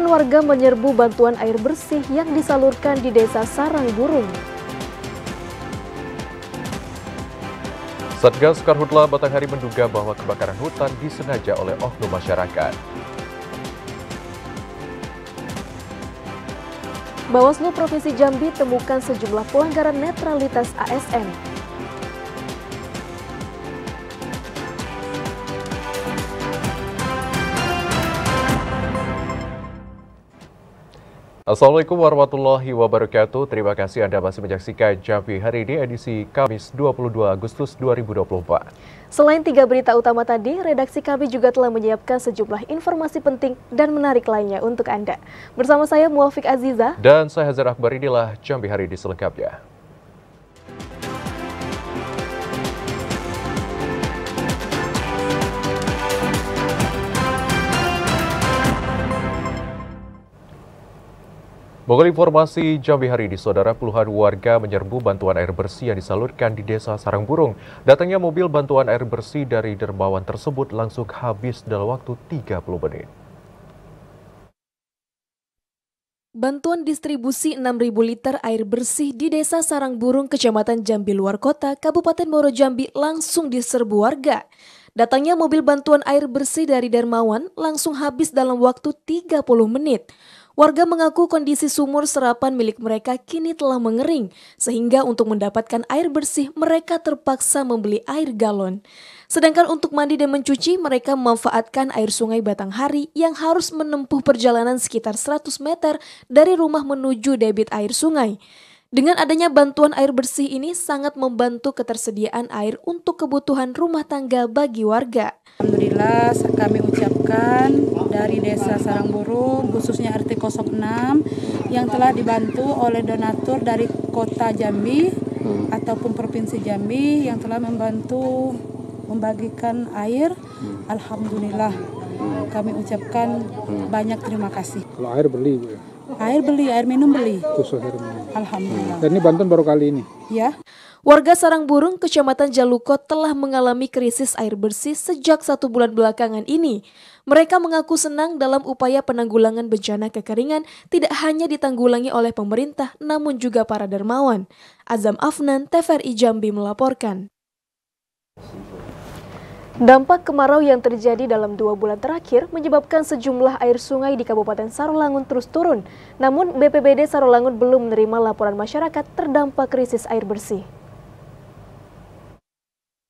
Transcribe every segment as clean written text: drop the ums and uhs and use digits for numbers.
Ratusan warga menyerbu bantuan air bersih yang disalurkan di Desa Sarangburung. Satgas Karhutla Batanghari menduga bahwa kebakaran hutan disengaja oleh oknum masyarakat. Bawaslu Provinsi Jambi temukan sejumlah pelanggaran netralitas ASN. Assalamualaikum warahmatullahi wabarakatuh. Terima kasih Anda masih menyaksikan Jambi hari ini edisi Kamis 22 Agustus 2024. Selain 3 berita utama tadi, redaksi kami juga telah menyiapkan sejumlah informasi penting dan menarik lainnya untuk Anda. Bersama saya Muafiq Aziza dan saya Hazar Akbar, inilah Jambi hari ini selengkapnya. Mengenai informasi Jambi hari ini, saudara, puluhan warga menyerbu bantuan air bersih yang disalurkan di Desa Sarangburung. Datangnya mobil bantuan air bersih dari dermawan tersebut langsung habis dalam waktu 30 menit. Bantuan distribusi 6.000 liter air bersih di Desa Sarangburung, Kecamatan Jambi Luar Kota, Kabupaten Muaro Jambi langsung diserbu warga. Datangnya mobil bantuan air bersih dari dermawan langsung habis dalam waktu 30 menit. Warga mengaku kondisi sumur serapan milik mereka kini telah mengering, sehingga untuk mendapatkan air bersih mereka terpaksa membeli air galon. Sedangkan untuk mandi dan mencuci mereka memanfaatkan air sungai Batanghari yang harus menempuh perjalanan sekitar 100 meter dari rumah menuju debit air sungai. Dengan adanya bantuan air bersih ini sangat membantu ketersediaan air untuk kebutuhan rumah tangga bagi warga. Alhamdulillah kami ucapkan dari Desa Sarangburung khususnya RT 06 yang telah dibantu oleh donatur dari Kota Jambi ataupun Provinsi Jambi yang telah membantu membagikan air. Alhamdulillah kami ucapkan banyak terima kasih. Kalau air beli Bu ya? Air beli, air minum beli. Khusus air minum. Alhamdulillah. Dan ini bantuan baru kali ini? Ya. Warga Sarangburung, Kecamatan Jaluko telah mengalami krisis air bersih sejak 1 bulan belakangan ini. Mereka mengaku senang dalam upaya penanggulangan bencana kekeringan tidak hanya ditanggulangi oleh pemerintah namun juga para dermawan. Azam Afnan, TVRI Jambi melaporkan. Dampak kemarau yang terjadi dalam 2 bulan terakhir menyebabkan sejumlah air sungai di Kabupaten Sarolangun terus turun. Namun BPBD Sarolangun belum menerima laporan masyarakat terdampak krisis air bersih.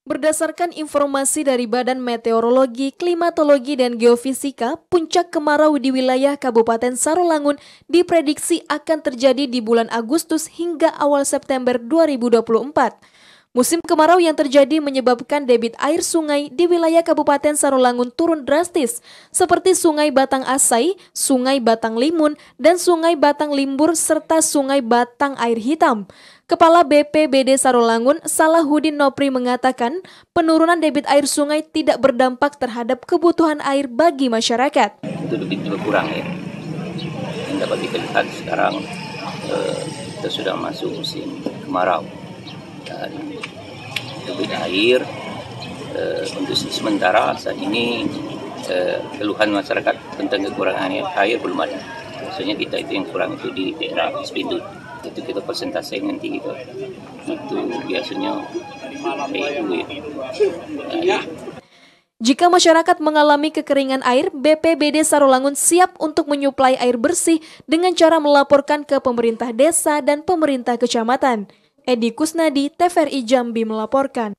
Berdasarkan informasi dari Badan Meteorologi, Klimatologi, dan Geofisika, puncak kemarau di wilayah Kabupaten Sarolangun diprediksi akan terjadi di bulan Agustus hingga awal September 2024. Musim kemarau yang terjadi menyebabkan debit air sungai di wilayah Kabupaten Sarolangun turun drastis, seperti Sungai Batang Asai, Sungai Batang Limun, dan Sungai Batang Limbur, serta Sungai Batang Air Hitam. Kepala BPBD Sarolangun, Salahuddin Nopri, mengatakan penurunan debit air sungai tidak berdampak terhadap kebutuhan air bagi masyarakat. Itu debitnya berkurang ya. Yang dapat kita lihat sekarang kita sudah masuk musim kemarau. Dan debit air untuk sementara saat ini keluhan masyarakat tentang kekurangan air belum ada. Maksudnya kita itu yang kurang itu di daerah Spindut. Itu kita persentase nanti gitu. Itu biasanya Jika masyarakat mengalami kekeringan air, BPBD Sarolangun siap untuk menyuplai air bersih dengan cara melaporkan ke pemerintah desa dan pemerintah kecamatan. Edi Kusnadi, TVRI Jambi melaporkan.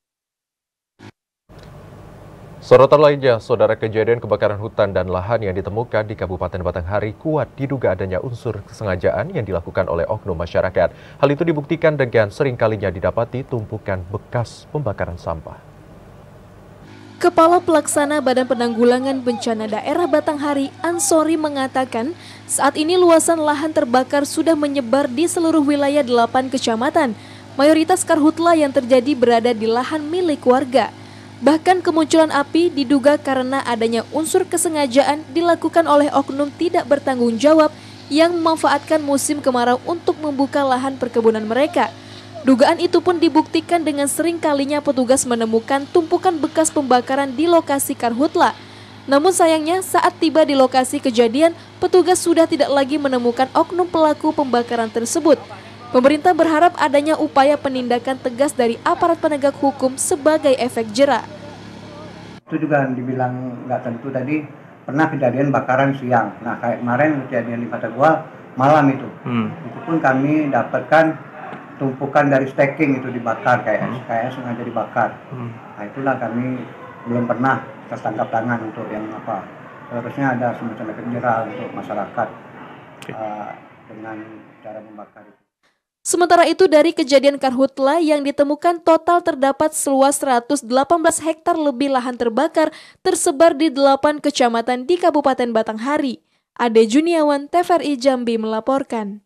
Sorotan lainnya, saudara, kejadian kebakaran hutan dan lahan yang ditemukan di Kabupaten Batanghari kuat diduga adanya unsur kesengajaan yang dilakukan oleh oknum masyarakat. Hal itu dibuktikan dengan seringkalinya didapati tumpukan bekas pembakaran sampah. Kepala Pelaksana Badan Penanggulangan Bencana Daerah Batanghari, Ansori, mengatakan saat ini luasan lahan terbakar sudah menyebar di seluruh wilayah 8 kecamatan. Mayoritas karhutla yang terjadi berada di lahan milik warga. Bahkan kemunculan api diduga karena adanya unsur kesengajaan dilakukan oleh oknum tidak bertanggung jawab yang memanfaatkan musim kemarau untuk membuka lahan perkebunan mereka. Dugaan itu pun dibuktikan dengan seringkalinya petugas menemukan tumpukan bekas pembakaran di lokasi karhutla. Namun sayangnya saat tiba di lokasi kejadian, petugas sudah tidak lagi menemukan oknum pelaku pembakaran tersebut. Pemerintah berharap adanya upaya penindakan tegas dari aparat penegak hukum sebagai efek jera. Itu juga dibilang nggak tentu tadi, pernah kejadian bakaran siang. Nah kayak kemarin kejadian di Patagua malam itu. Itu pun kami dapatkan tumpukan dari stacking itu dibakar, kayaknya sengaja dibakar. Nah itulah kami belum pernah tertangkap tangan untuk yang apa. Harusnya ada semacam efek jera untuk masyarakat dengan cara membakar itu. Sementara itu dari kejadian karhutla yang ditemukan total terdapat seluas 118 hektar lebih lahan terbakar tersebar di 8 kecamatan di Kabupaten Batanghari. Ade Juniawan, TVRI Jambi melaporkan.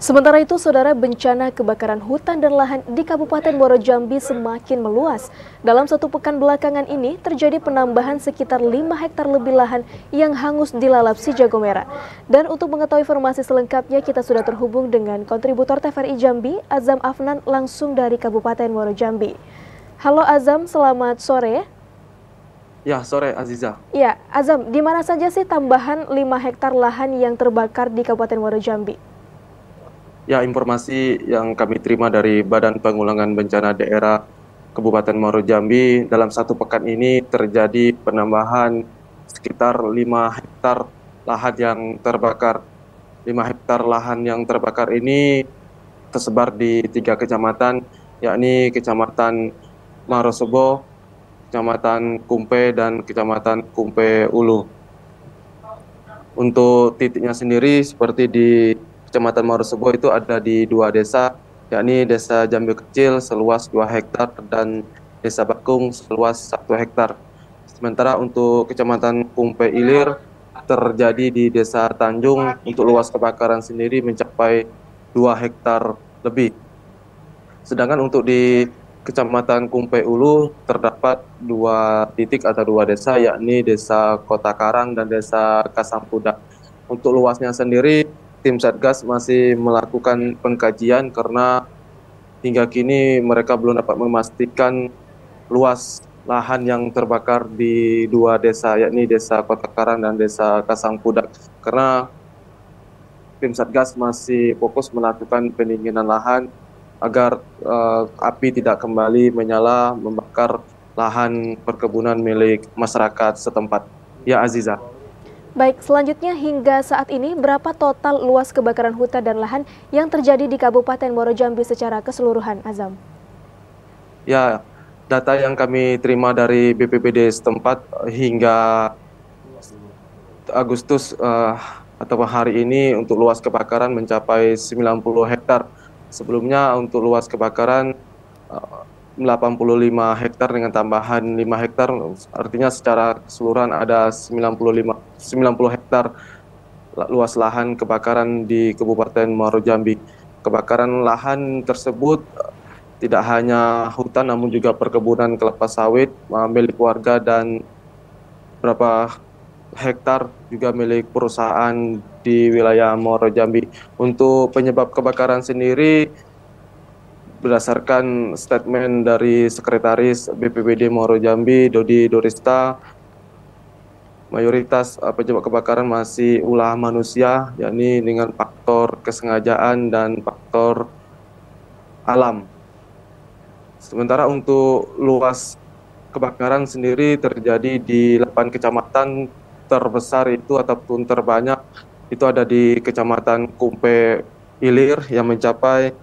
Sementara itu, saudara, bencana kebakaran hutan dan lahan di Kabupaten Muaro Jambi semakin meluas. Dalam satu pekan belakangan ini, terjadi penambahan sekitar 5 hektar lebih lahan yang hangus dilalap si jago merah. Dan untuk mengetahui informasi selengkapnya, kita sudah terhubung dengan kontributor TVRI Jambi, Azam Afnan, langsung dari Kabupaten Muaro Jambi. Halo Azam, selamat sore. Ya, sore Aziza. Ya, Azam, di mana saja sih tambahan 5 hektar lahan yang terbakar di Kabupaten Muaro Jambi? Ya, informasi yang kami terima dari Badan Penanggulangan Bencana Daerah Kabupaten Muaro Jambi, dalam satu pekan ini terjadi penambahan sekitar 5 hektar lahan yang terbakar. 5 hektar lahan yang terbakar ini tersebar di 3 kecamatan, yakni Kecamatan Marosebo, Kecamatan Kumpe, dan Kecamatan Kumpe Ulu. Untuk titiknya sendiri seperti di Kecamatan Marosebo itu ada di 2 desa, yakni Desa Jambi Kecil seluas 2 hektar dan Desa Bakung seluas 1 hektar. Sementara untuk Kecamatan Kumpe Ilir terjadi di Desa Tanjung, untuk luas kebakaran sendiri mencapai 2 hektar lebih. Sedangkan untuk di Kecamatan Kumpe Ulu terdapat 2 titik atau 2 desa, yakni Desa Kota Karang dan Desa Kasangpudak. Untuk luasnya sendiri, tim Satgas masih melakukan pengkajian karena hingga kini mereka belum dapat memastikan luas lahan yang terbakar di 2 desa, yakni Desa Kota Karang dan Desa Kasangpudak. Karena tim Satgas masih fokus melakukan pendinginan lahan agar api tidak kembali menyala membakar lahan perkebunan milik masyarakat setempat. Ya, Aziza. Baik, selanjutnya hingga saat ini berapa total luas kebakaran hutan dan lahan yang terjadi di Kabupaten Muaro Jambi secara keseluruhan, Azam? Ya, data yang kami terima dari BPBD setempat hingga Agustus atau hari ini untuk luas kebakaran mencapai 90 hektar. Sebelumnya untuk luas kebakaran 85 hektar dengan tambahan 5 hektar, artinya secara keseluruhan ada 90 hektar luas lahan kebakaran di Kabupaten Muaro Jambi. Kebakaran lahan tersebut tidak hanya hutan namun juga perkebunan kelapa sawit milik warga dan beberapa hektar juga milik perusahaan di wilayah Muaro Jambi. Untuk penyebab kebakaran sendiri, berdasarkan statement dari Sekretaris BPBD Muaro Jambi, Dodi Dorista, mayoritas penyebab kebakaran masih ulah manusia, yakni dengan faktor kesengajaan dan faktor alam. Sementara untuk luas kebakaran sendiri terjadi di 8 kecamatan, terbesar itu ataupun terbanyak itu ada di Kecamatan Kumpe Ilir yang mencapai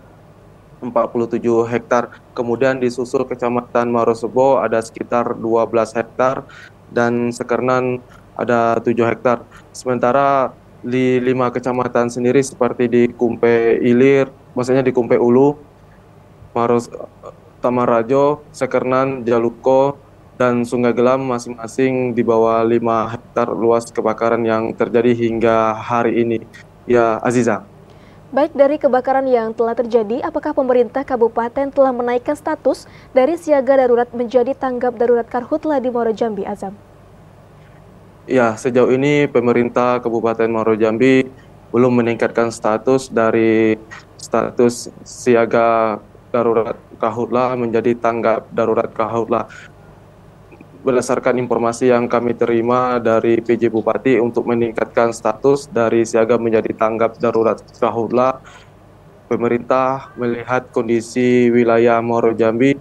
47 hektar. Kemudian disusul Kecamatan Marosebo ada sekitar 12 hektar dan Sekernan ada 7 hektar. Sementara di 5 kecamatan sendiri seperti di Kumpe Ilir, maksudnya di Kumpe Ulu, Tamarajo, Sekernan, Jaluko, dan Sungai Gelam masing-masing di bawah 5 hektar luas kebakaran yang terjadi hingga hari ini. Ya, Aziza. Baik, dari kebakaran yang telah terjadi, apakah pemerintah kabupaten telah menaikkan status dari siaga darurat menjadi tanggap darurat karhutla di Muaro Jambi, Azam? Ya, sejauh ini pemerintah Kabupaten Muaro Jambi belum meningkatkan status dari status siaga darurat karhutla menjadi tanggap darurat karhutla. berdasarkan informasi yang kami terima dari PJ Bupati untuk meningkatkan status dari siaga menjadi tanggap darurat karhutla, pemerintah melihat kondisi wilayah Muaro Jambi.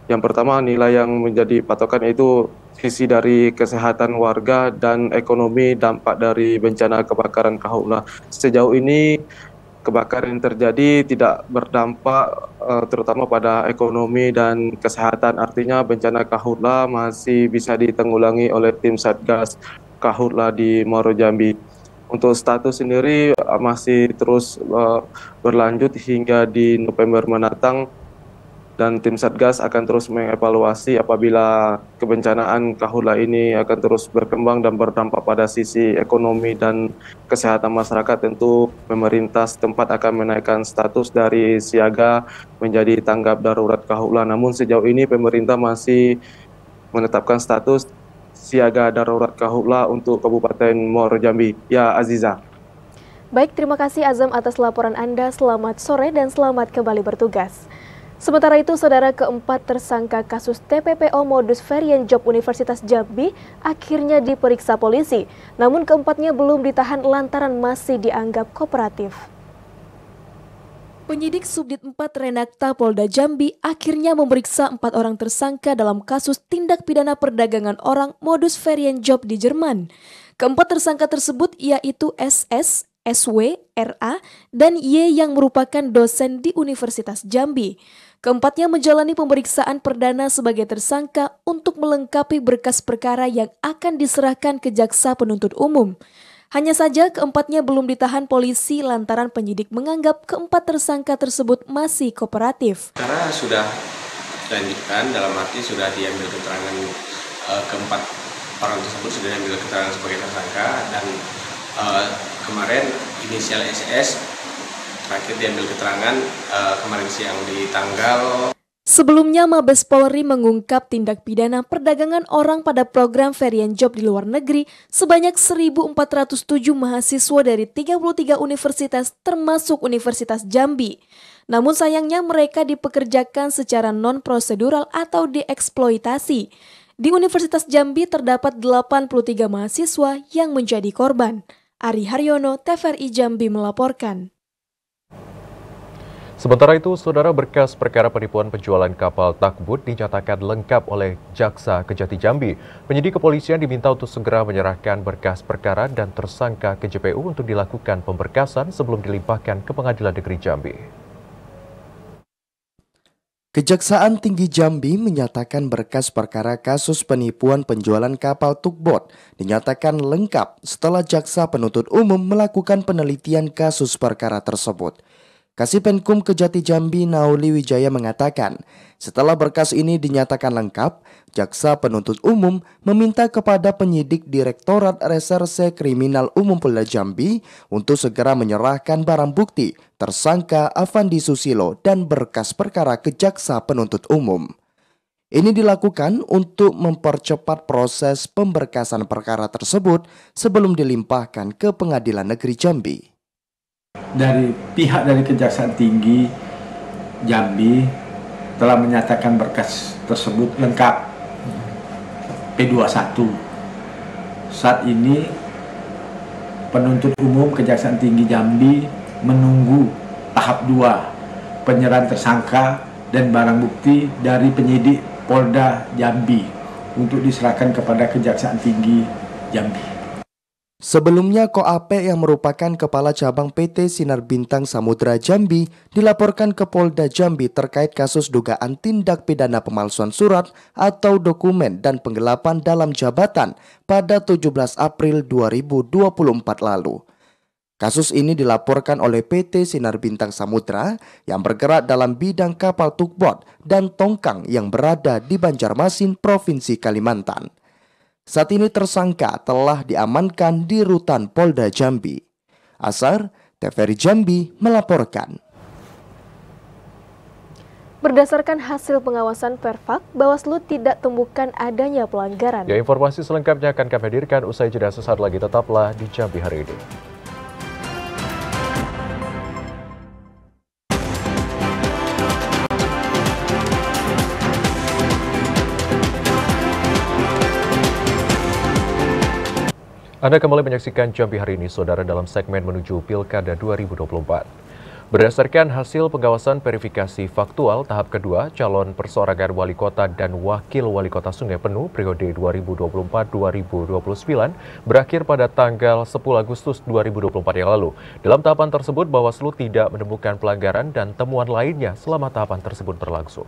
Yang pertama, nilai yang menjadi patokan itu sisi dari kesehatan warga dan ekonomi dampak dari bencana kebakaran karhutla. Sejauh ini kebakaran yang terjadi tidak berdampak terutama pada ekonomi dan kesehatan. Artinya bencana karhutla masih bisa ditanggulangi oleh tim Satgas Karhutla di Muaro Jambi. Untuk status sendiri masih terus berlanjut hingga di November mendatang, dan tim Satgas akan terus mengevaluasi apabila kebencanaan karhutla ini akan terus berkembang dan berdampak pada sisi ekonomi dan kesehatan masyarakat. Tentu pemerintah setempat akan menaikkan status dari siaga menjadi tanggap darurat karhutla. Namun sejauh ini pemerintah masih menetapkan status siaga darurat karhutla untuk Kabupaten Muaro Jambi. Ya, Aziza. Baik, terima kasih Azam atas laporan Anda. Selamat sore dan selamat kembali bertugas. Sementara itu, saudara, keempat tersangka kasus TPPO modus varian job Universitas Jambi akhirnya diperiksa polisi. Namun keempatnya belum ditahan lantaran masih dianggap kooperatif. Penyidik Subdit 4 Renakta Polda Jambi akhirnya memeriksa 4 orang tersangka dalam kasus tindak pidana perdagangan orang modus varian job di Jerman. Keempat tersangka tersebut yaitu SS, SW, RA, dan Y yang merupakan dosen di Universitas Jambi. Keempatnya menjalani pemeriksaan perdana sebagai tersangka untuk melengkapi berkas perkara yang akan diserahkan ke jaksa penuntut umum. Hanya saja keempatnya belum ditahan polisi lantaran penyidik menganggap keempat tersangka tersebut masih kooperatif. Karena sudah dilanjutkan, dalam arti sudah diambil keterangan keempat orang tersebut sudah diambil keterangan sebagai tersangka, dan kemarin inisial SS terakhir diambil keterangan kemarin siang di tanggal. Sebelumnya, Mabes Polri mengungkap tindak pidana perdagangan orang pada program varian job di luar negeri sebanyak 1.407 mahasiswa dari 33 universitas termasuk Universitas Jambi. Namun sayangnya mereka dipekerjakan secara non-prosedural atau dieksploitasi. Di Universitas Jambi terdapat 83 mahasiswa yang menjadi korban. Ari Haryono, TVRI Jambi melaporkan. Sementara itu, saudara, berkas perkara penipuan penjualan kapal takbut dinyatakan lengkap oleh Jaksa Kejati Jambi. Penyidik kepolisian diminta untuk segera menyerahkan berkas perkara dan tersangka ke JPU untuk dilakukan pemberkasan sebelum dilimpahkan ke Pengadilan Negeri Jambi. Kejaksaan Tinggi Jambi menyatakan berkas perkara kasus penipuan penjualan kapal tugboat dinyatakan lengkap setelah Jaksa Penuntut Umum melakukan penelitian kasus perkara tersebut. Kasipenkum Kejati Jambi Nauli Wijaya mengatakan, setelah berkas ini dinyatakan lengkap, Jaksa Penuntut Umum meminta kepada penyidik Direktorat Reserse Kriminal Umum Polda Jambi untuk segera menyerahkan barang bukti tersangka Avandi Susilo dan berkas perkara ke Jaksa Penuntut Umum. Ini dilakukan untuk mempercepat proses pemberkasan perkara tersebut sebelum dilimpahkan ke Pengadilan Negeri Jambi. Dari pihak dari Kejaksaan Tinggi Jambi telah menyatakan berkas tersebut lengkap P21. Saat ini penuntut umum Kejaksaan Tinggi Jambi menunggu tahap 2 penyerahan tersangka dan barang bukti dari penyidik Polda Jambi untuk diserahkan kepada Kejaksaan Tinggi Jambi. Sebelumnya, Koape yang merupakan Kepala Cabang PT Sinar Bintang Samudra Jambi dilaporkan ke Polda Jambi terkait kasus dugaan tindak pidana pemalsuan surat atau dokumen dan penggelapan dalam jabatan pada 17 April 2024 lalu. Kasus ini dilaporkan oleh PT Sinar Bintang Samudra yang bergerak dalam bidang kapal tugboat dan tongkang yang berada di Banjarmasin, Provinsi Kalimantan. Saat ini tersangka telah diamankan di rutan Polda Jambi. Asar, TVRI Jambi melaporkan. Berdasarkan hasil pengawasan Perfak, Bawaslu tidak temukan adanya pelanggaran. Ya, informasi selengkapnya akan kami hadirkan usai jeda sesaat lagi. Tetaplah di Jambi hari ini. Anda kembali menyaksikan Jambi Hari Ini, Saudara, dalam segmen menuju Pilkada 2024. Berdasarkan hasil pengawasan verifikasi faktual tahap kedua, calon perseorangan wali kota dan wakil wali kota Sungai Penuh periode 2024-2029 berakhir pada tanggal 10 Agustus 2024 yang lalu. Dalam tahapan tersebut, Bawaslu tidak menemukan pelanggaran dan temuan lainnya selama tahapan tersebut berlangsung.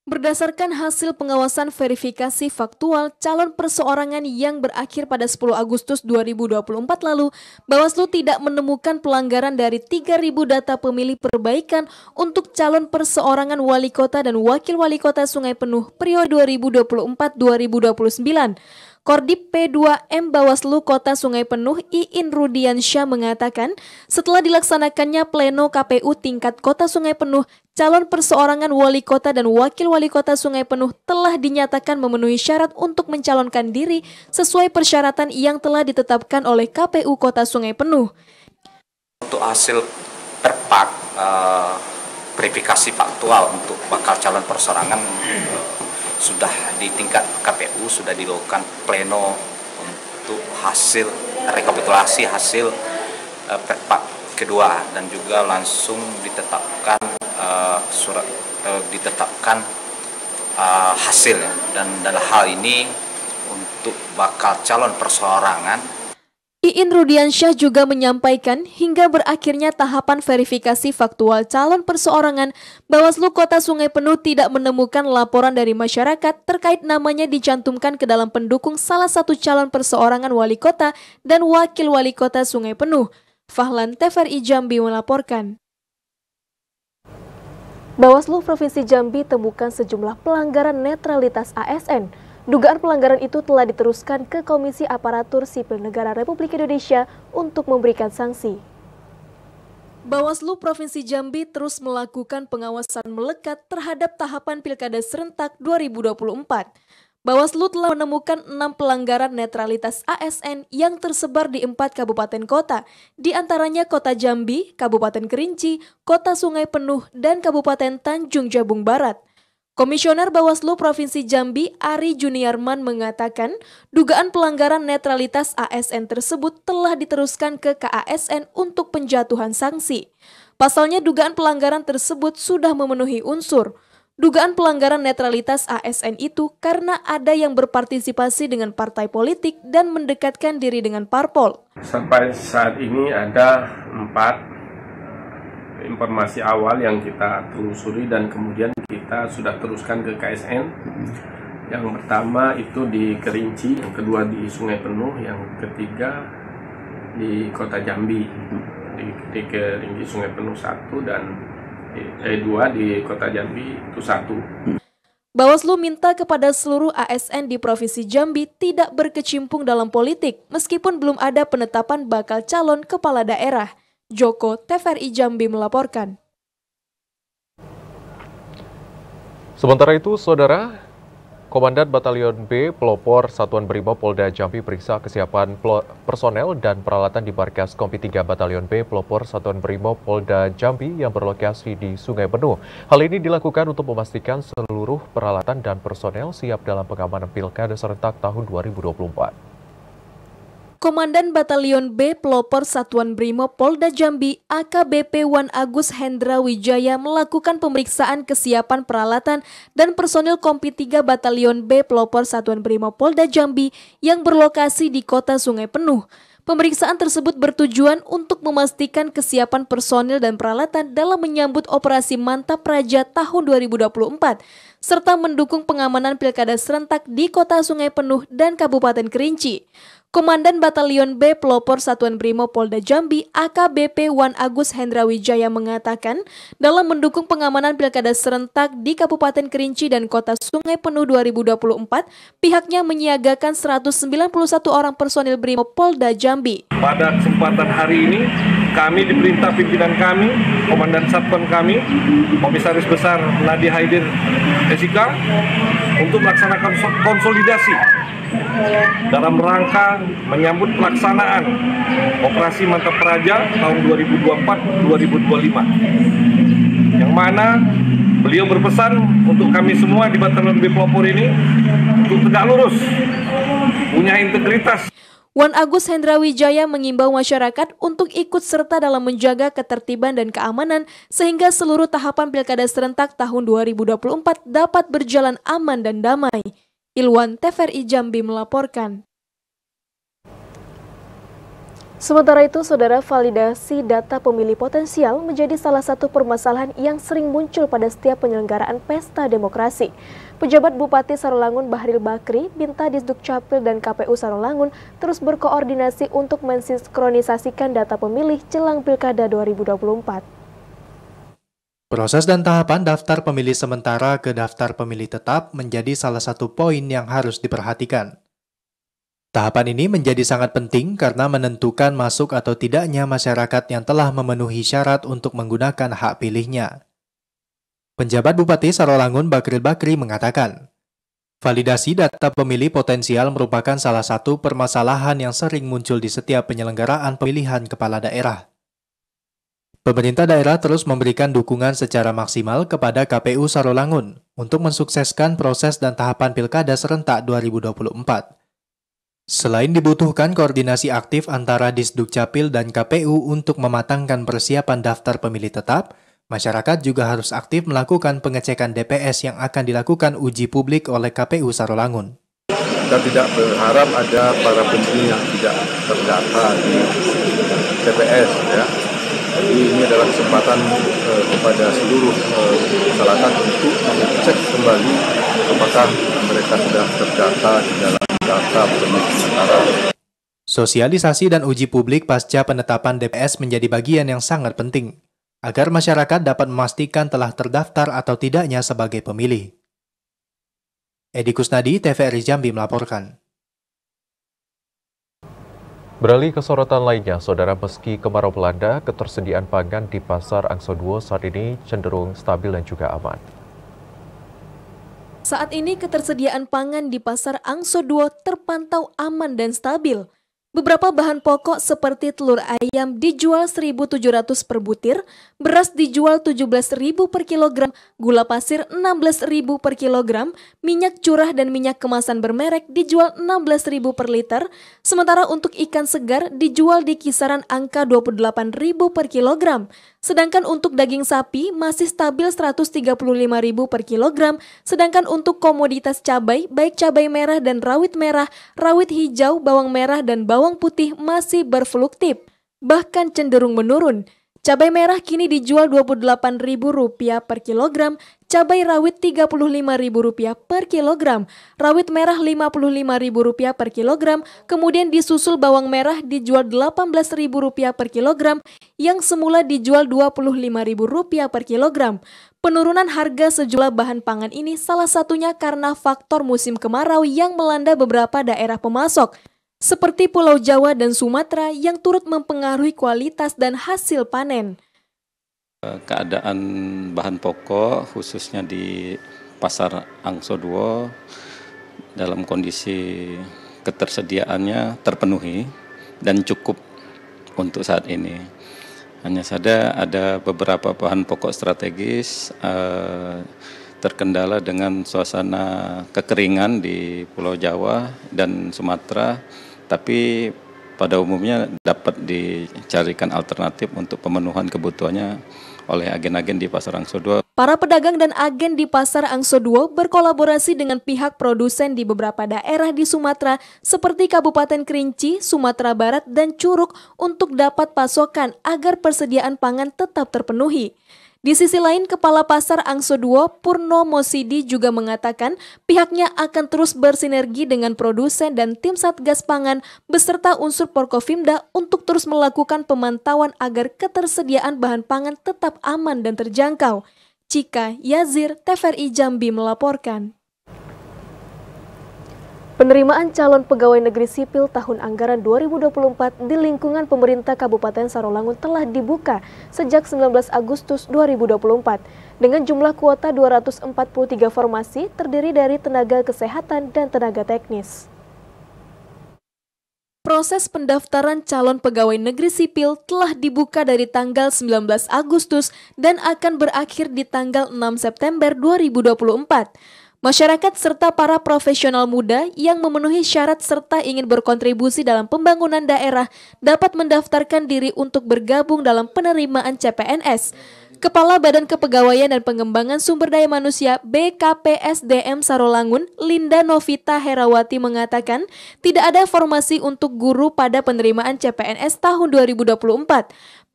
Berdasarkan hasil pengawasan verifikasi faktual calon perseorangan yang berakhir pada 10 Agustus 2024 lalu, Bawaslu tidak menemukan pelanggaran dari 3.000 data pemilih perbaikan untuk calon perseorangan wali kota dan wakil wali kota Sungai Penuh periode 2024-2029. Kordip P2M Bawaslu Kota Sungai Penuh Iin Rudiansyah mengatakan, setelah dilaksanakannya pleno KPU tingkat Kota Sungai Penuh, calon perseorangan wali kota dan wakil wali kota Sungai Penuh telah dinyatakan memenuhi syarat untuk mencalonkan diri sesuai persyaratan yang telah ditetapkan oleh KPU Kota Sungai Penuh. Untuk hasil perpak verifikasi faktual untuk bakal calon perseorangan sudah di tingkat KPU sudah dilakukan pleno untuk hasil rekapitulasi hasil perpak kedua dan juga langsung ditetapkan hasil, dan dalam hal ini untuk bakal calon perseorangan. Iin Rudiansyah juga menyampaikan hingga berakhirnya tahapan verifikasi faktual calon perseorangan, Bawaslu Kota Sungai Penuh tidak menemukan laporan dari masyarakat terkait namanya dicantumkan ke dalam pendukung salah satu calon perseorangan wali kota dan wakil wali kota Sungai Penuh. Fahlan, TVRI Jambi melaporkan. Bawaslu Provinsi Jambi temukan sejumlah pelanggaran netralitas ASN. Dugaan pelanggaran itu telah diteruskan ke Komisi Aparatur Sipil Negara Republik Indonesia untuk memberikan sanksi. Bawaslu Provinsi Jambi terus melakukan pengawasan melekat terhadap tahapan Pilkada Serentak 2024. Bawaslu telah menemukan 6 pelanggaran netralitas ASN yang tersebar di 4 kabupaten kota, di antaranya Kota Jambi, Kabupaten Kerinci, Kota Sungai Penuh, dan Kabupaten Tanjung Jabung Barat. Komisioner Bawaslu Provinsi Jambi Ari Juniarman mengatakan dugaan pelanggaran netralitas ASN tersebut telah diteruskan ke KASN untuk penjatuhan sanksi. Pasalnya dugaan pelanggaran tersebut sudah memenuhi unsur. Dugaan pelanggaran netralitas ASN itu karena ada yang berpartisipasi dengan partai politik dan mendekatkan diri dengan parpol. Sampai saat ini ada 4 informasi awal yang kita telusuri dan kemudian kita sudah teruskan ke KSN. Yang pertama itu di Kerinci, yang kedua di Sungai Penuh, yang ketiga di Kota Jambi, di Kerinci Sungai Penuh 1 dan 2 di Kota Jambi itu 1. Bawaslu minta kepada seluruh ASN di Provinsi Jambi tidak berkecimpung dalam politik meskipun belum ada penetapan bakal calon kepala daerah. Joko, TVRI Jambi melaporkan. Sementara itu, Saudara, Komandan Batalion B Pelopor Satuan Brimob Polda Jambi periksa kesiapan personel dan peralatan di Markas Kompi 3 Batalion B Pelopor Satuan Brimob Polda Jambi yang berlokasi di Sungai Penuh. Hal ini dilakukan untuk memastikan seluruh peralatan dan personel siap dalam pengamanan Pilkada Serentak tahun 2024. Komandan Batalion B Pelopor Satuan Brimob Polda Jambi AKBP Wan Agus Hendra Wijaya melakukan pemeriksaan kesiapan peralatan dan personil Kompi 3 Batalion B Pelopor Satuan Brimob Polda Jambi yang berlokasi di Kota Sungai Penuh. Pemeriksaan tersebut bertujuan untuk memastikan kesiapan personil dan peralatan dalam menyambut operasi Mantap Praja tahun 2024, serta mendukung pengamanan Pilkada Serentak di Kota Sungai Penuh dan Kabupaten Kerinci. Komandan Batalion B Pelopor Satuan Brimob Polda Jambi AKBP Wan Agus Hendra Wijaya mengatakan dalam mendukung pengamanan Pilkada Serentak di Kabupaten Kerinci dan Kota Sungai Penuh 2024, pihaknya menyiagakan 191 orang personil Brimob Polda Jambi. Pada kesempatan hari ini, kami diperintah pimpinan kami, Komandan Satuan kami, Komisaris Besar Nadi Haidir SIK, untuk melaksanakan konsolidasi dalam rangka menyambut pelaksanaan Operasi Mantap Praja tahun 2024-2025, yang mana beliau berpesan untuk kami semua di Batalion B Pelopor ini untuk tegak lurus punya integritas. Wan Agus Hendrawijaya mengimbau masyarakat untuk ikut serta dalam menjaga ketertiban dan keamanan sehingga seluruh tahapan Pilkada serentak tahun 2024 dapat berjalan aman dan damai. Ilwan, TVRI Jambi melaporkan. Sementara itu, saudara, validasi data pemilih potensial menjadi salah satu permasalahan yang sering muncul pada setiap penyelenggaraan pesta demokrasi. Pejabat Bupati Sarolangun Bahril Bakri minta Disdukcapil dan KPU Sarolangun terus berkoordinasi untuk mensinkronisasikan data pemilih jelang Pilkada 2024. Proses dan tahapan daftar pemilih sementara ke daftar pemilih tetap menjadi salah satu poin yang harus diperhatikan. Tahapan ini menjadi sangat penting karena menentukan masuk atau tidaknya masyarakat yang telah memenuhi syarat untuk menggunakan hak pilihnya. Penjabat Bupati Sarolangun Bahril Bakri mengatakan, validasi data pemilih potensial merupakan salah satu permasalahan yang sering muncul di setiap penyelenggaraan pemilihan kepala daerah. Pemerintah daerah terus memberikan dukungan secara maksimal kepada KPU Sarolangun untuk mensukseskan proses dan tahapan Pilkada serentak 2024. Selain dibutuhkan koordinasi aktif antara Disdukcapil dan KPU untuk mematangkan persiapan daftar pemilih tetap, masyarakat juga harus aktif melakukan pengecekan DPS yang akan dilakukan uji publik oleh KPU Sarolangun. Kita tidak berharap ada para pemilih yang tidak terdata di TPS, ya. Jadi ini adalah kesempatan kepada seluruh masyarakat untuk mengecek kembali apakah mereka sudah terdata di dalam data pemilih sementara. Sosialisasi dan uji publik pasca penetapan DPS menjadi bagian yang sangat penting agar masyarakat dapat memastikan telah terdaftar atau tidaknya sebagai pemilih. Edi Kusnadi, TVRI Jambi melaporkan. Beralih ke sorotan lainnya, saudara, meski kemarau melanda, ketersediaan pangan di Pasar Angsoduo saat ini cenderung stabil dan juga aman. Saat ini ketersediaan pangan di Pasar Angsoduo terpantau aman dan stabil. Beberapa bahan pokok seperti telur ayam dijual 1.700 per butir, beras dijual 17.000 per kilogram, gula pasir 16.000 per kilogram, minyak curah dan minyak kemasan bermerek dijual 16.000 per liter, sementara untuk ikan segar dijual di kisaran angka 28.000 per kilogram. Sedangkan untuk daging sapi masih stabil 135.000 per kilogram, sedangkan untuk komoditas cabai, baik cabai merah dan rawit merah, rawit hijau, bawang merah dan bawang putih masih berfluktuatif, bahkan cenderung menurun. Cabai merah kini dijual Rp28.000 per kilogram, cabai rawit Rp35.000 per kilogram, rawit merah Rp55.000 per kilogram, kemudian disusul bawang merah dijual Rp18.000 per kilogram, yang semula dijual Rp25.000 per kilogram. Penurunan harga sejumlah bahan pangan ini salah satunya karena faktor musim kemarau yang melanda beberapa daerah pemasok, seperti Pulau Jawa dan Sumatera yang turut mempengaruhi kualitas dan hasil panen. Keadaan bahan pokok khususnya di Pasar Angsoduo dalam kondisi ketersediaannya terpenuhi dan cukup untuk saat ini. Hanya saja ada beberapa bahan pokok strategis terkendala dengan suasana kekeringan di Pulau Jawa dan Sumatera, tapi pada umumnya dapat dicarikan alternatif untuk pemenuhan kebutuhannya oleh agen-agen di Pasar Angsoduo. Para pedagang dan agen di Pasar Angsoduo berkolaborasi dengan pihak produsen di beberapa daerah di Sumatera seperti Kabupaten Kerinci, Sumatera Barat, dan Curug untuk dapat pasokan agar persediaan pangan tetap terpenuhi. Di sisi lain, Kepala Pasar Angsoduo Purno Mosidi juga mengatakan pihaknya akan terus bersinergi dengan produsen dan tim Satgas Pangan beserta unsur Porkofimda untuk terus melakukan pemantauan agar ketersediaan bahan pangan tetap aman dan terjangkau. Cika Yazir, TVRI Jambi melaporkan. Penerimaan calon pegawai negeri sipil tahun anggaran 2024 di lingkungan pemerintah Kabupaten Sarolangun telah dibuka sejak 19 Agustus 2024 dengan jumlah kuota 243 formasi terdiri dari tenaga kesehatan dan tenaga teknis. Proses pendaftaran calon pegawai negeri sipil telah dibuka dari tanggal 19 Agustus dan akan berakhir di tanggal 6 September 2024. Masyarakat serta para profesional muda yang memenuhi syarat serta ingin berkontribusi dalam pembangunan daerah dapat mendaftarkan diri untuk bergabung dalam penerimaan CPNS. Kepala Badan Kepegawaian dan Pengembangan Sumber Daya Manusia BKPSDM Sarolangun, Linda Novita Herawati mengatakan tidak ada formasi untuk guru pada penerimaan CPNS tahun 2024.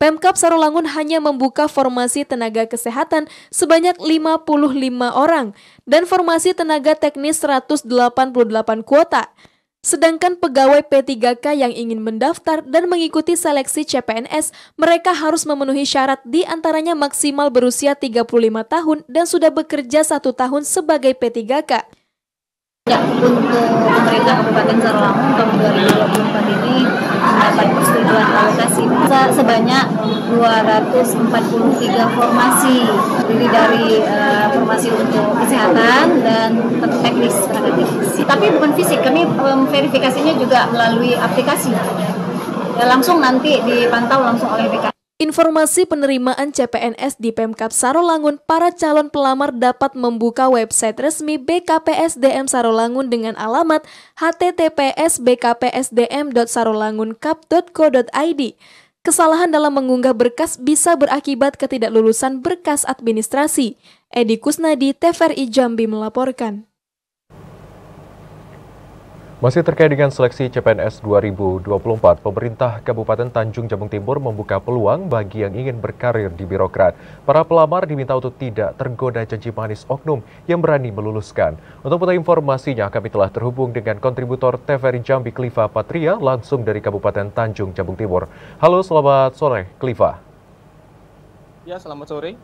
Pemkab Sarolangun hanya membuka formasi tenaga kesehatan sebanyak 55 orang dan formasi tenaga teknis 188 kuota. Sedangkan pegawai P3K yang ingin mendaftar dan mengikuti seleksi CPNS, mereka harus memenuhi syarat di antaranya maksimal berusia 35 tahun dan sudah bekerja 1 tahun sebagai P3K. Ya, untuk pemerintah Kabupaten Sarolangun tahun 2024 ini mendapat persetujuan alokasi sebanyak 243 formasi, terdiri dari formasi untuk kesehatan dan teknis, tenaga teknis. Tapi bukan fisik, kami verifikasinya juga melalui aplikasi. Ya, langsung nanti dipantau langsung oleh BK. Informasi penerimaan CPNS di Pemkab Sarolangun, para calon pelamar dapat membuka website resmi BKPSDM Sarolangun dengan alamat https://bkpsdm.sarolangunkap.co.id. Kesalahan dalam mengunggah berkas bisa berakibat ketidaklulusan berkas administrasi. Edi Kusnadi, TVRI Jambi melaporkan. Masih terkait dengan seleksi CPNS 2024, pemerintah Kabupaten Tanjung Jabung Timur membuka peluang bagi yang ingin berkarir di birokrat. Para pelamar diminta untuk tidak tergoda janji manis oknum yang berani meluluskan. Untuk mengetahui informasinya, kami telah terhubung dengan kontributor TVRI Jambi Kliva Patria langsung dari Kabupaten Tanjung Jabung Timur. Halo, selamat sore, Kliva. Ya, selamat sore.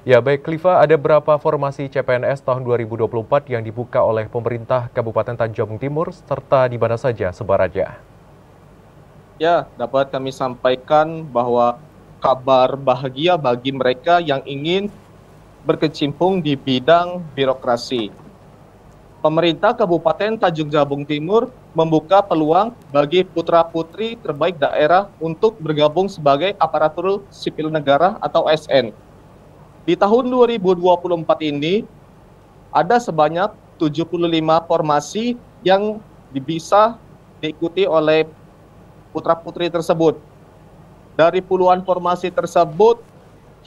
Ya, baik Kliva, ada berapa formasi CPNS tahun 2024 yang dibuka oleh pemerintah Kabupaten Tanjung Jabung Timur serta di mana saja sebarannya? Ya, dapat kami sampaikan bahwa kabar bahagia bagi mereka yang ingin berkecimpung di bidang birokrasi. Pemerintah Kabupaten Tanjung Jabung Timur membuka peluang bagi putra-putri terbaik daerah untuk bergabung sebagai aparatur sipil negara atau ASN. Di tahun 2024 ini, ada sebanyak 75 formasi yang bisa diikuti oleh putra-putri tersebut. Dari puluhan formasi tersebut,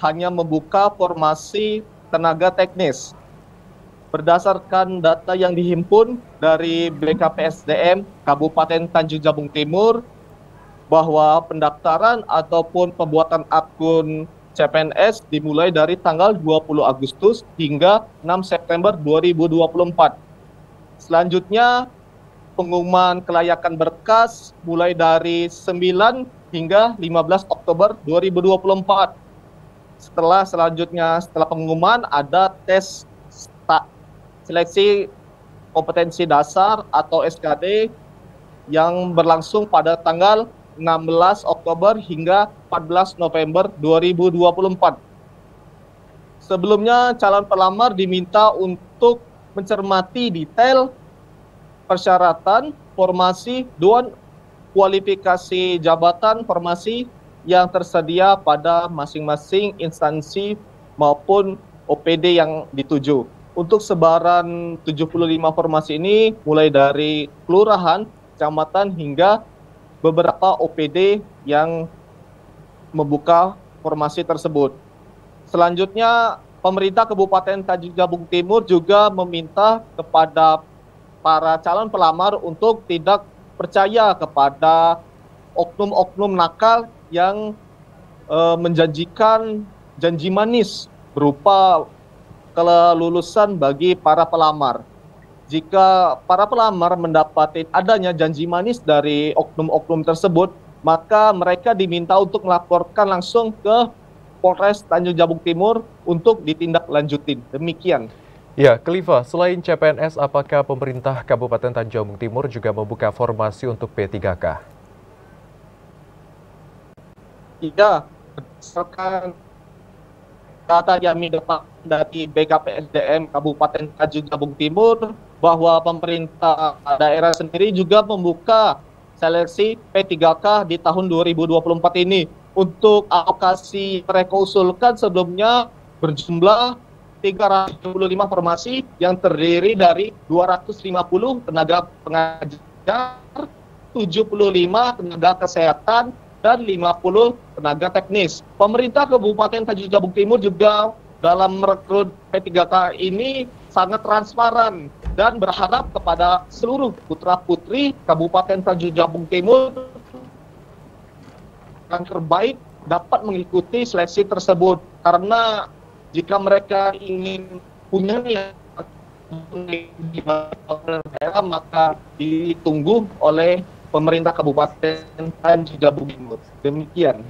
hanya membuka formasi tenaga teknis. Berdasarkan data yang dihimpun dari BKPSDM Kabupaten Tanjung Jabung Timur, bahwa pendaftaran ataupun pembuatan akun CPNS dimulai dari tanggal 20 Agustus hingga 6 September 2024. Selanjutnya, pengumuman kelayakan berkas mulai dari 9 hingga 15 Oktober 2024. Setelah pengumuman ada tes seleksi kompetensi dasar atau SKD yang berlangsung pada tanggal 16 Oktober hingga 14 November 2024. Sebelumnya, calon pelamar diminta untuk mencermati detail persyaratan, formasi, dan kualifikasi jabatan formasi yang tersedia pada masing-masing instansi maupun OPD yang dituju. Untuk sebaran 75 formasi ini mulai dari kelurahan, kecamatan hingga beberapa OPD yang membuka formasi tersebut. Selanjutnya, pemerintah Kabupaten Tanjung Jabung Timur juga meminta kepada para calon pelamar untuk tidak percaya kepada oknum-oknum nakal yang menjanjikan janji manis berupa kelulusan bagi para pelamar. Jika para pelamar mendapati adanya janji manis dari oknum-oknum tersebut, maka mereka diminta untuk melaporkan langsung ke Polres Tanjung Jabung Timur untuk ditindaklanjutin. Demikian. Ya, Kliva, selain CPNS, apakah pemerintah Kabupaten Tanjung Jabung Timur juga membuka formasi untuk P3K? Ya, berdasarkan data yang didapat dari BKPSDM Kabupaten Tanjung Jabung Timur, bahwa pemerintah daerah sendiri juga membuka seleksi P3K di tahun 2024 ini. Untuk alokasi mereka usulkan sebelumnya berjumlah 375 formasi yang terdiri dari 250 tenaga pengajar, 75 tenaga kesehatan, dan 50 tenaga teknis. Pemerintah Kabupaten Tanjung Jabung Timur juga dalam merekrut P3K ini sangat transparan dan berharap kepada seluruh putra-putri Kabupaten Tanjung Jabung Timur yang terbaik dapat mengikuti seleksi tersebut, karena jika mereka ingin punya niat di daerah, maka ditunggu oleh pemerintah Kabupaten Tanjung Jabung Timur. Demikian.